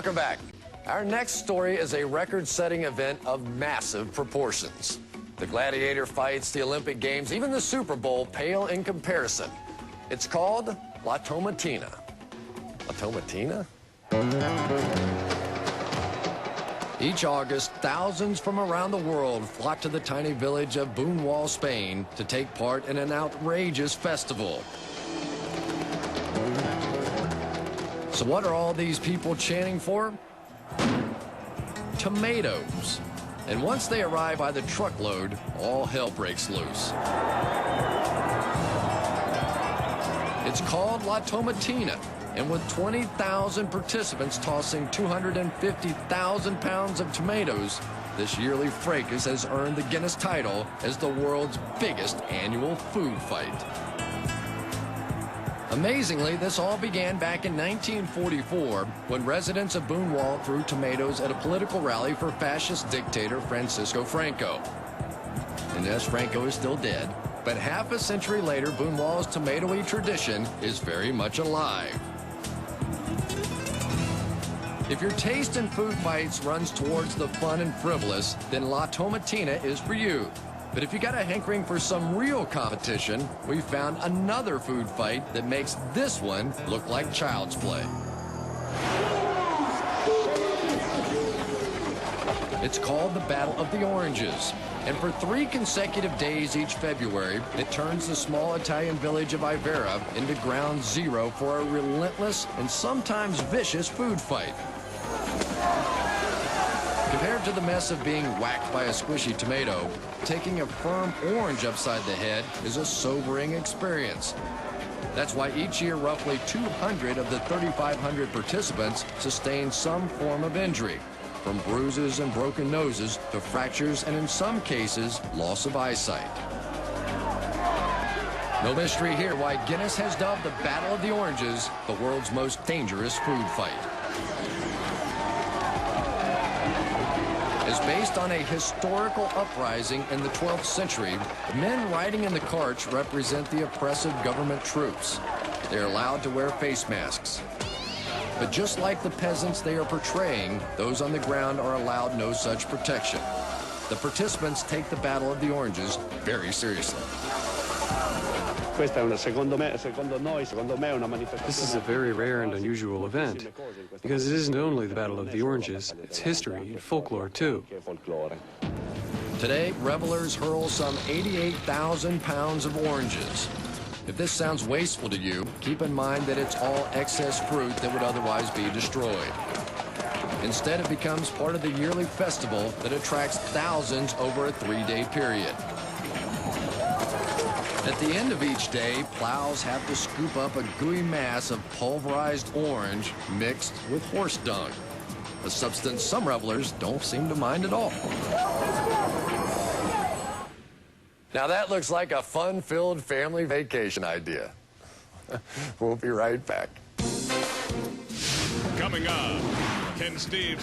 Welcome back. Our next story is a record-setting event of massive proportions. The gladiator fights, the Olympic Games, even the Super Bowl pale in comparison. It's called La Tomatina. La Tomatina? Each August, thousands from around the world flock to the tiny village of Buñuel, Spain, to take part in an outrageous festival. So what are all these people chanting for? Tomatoes. And once they arrive by the truckload, all hell breaks loose. It's called La Tomatina, and with 20,000 participants tossing 250,000 pounds of tomatoes, this yearly fracas has earned the Guinness title as the world's biggest annual food fight. Amazingly, this all began back in 1944 when residents of Buñuel threw tomatoes at a political rally for fascist dictator Francisco Franco. And yes, Franco is still dead, but half a century later, Buñuel's tomatoey tradition is very much alive. If your taste in food fights runs towards the fun and frivolous, then La Tomatina is for you. But if you got a hankering for some real competition, we found another food fight that makes this one look like child's play. It's called the Battle of the Oranges. And for 3 consecutive days each February, it turns the small Italian village of Ivrea into ground zero for a relentless and sometimes vicious food fight. Compared to the mess of being whacked by a squishy tomato, taking a firm orange upside the head is a sobering experience. That's why each year roughly 200 of the 3,500 participants sustain some form of injury, from bruises and broken noses to fractures and in some cases, loss of eyesight. No mystery here why Guinness has dubbed the Battle of the Oranges the world's most dangerous food fight. Is based on a historical uprising in the 12th century. The men riding in the carts represent the oppressive government troops. They're allowed to wear face masks. But just like the peasants they are portraying, those on the ground are allowed no such protection. The participants take the Battle of the Oranges very seriously. This is a very rare and unusual event, because it isn't only the Battle of the Oranges, it's history and folklore too. Today, revelers hurl some 88,000 pounds of oranges. If this sounds wasteful to you, keep in mind that it's all excess fruit that would otherwise be destroyed. Instead, it becomes part of the yearly festival that attracts thousands over a 3-day period. At the end of each day, plows have to scoop up a gooey mass of pulverized orange mixed with horse dung, a substance some revelers don't seem to mind at all. Now that looks like a fun-filled family vacation idea. We'll be right back. Coming up, Ken Steve.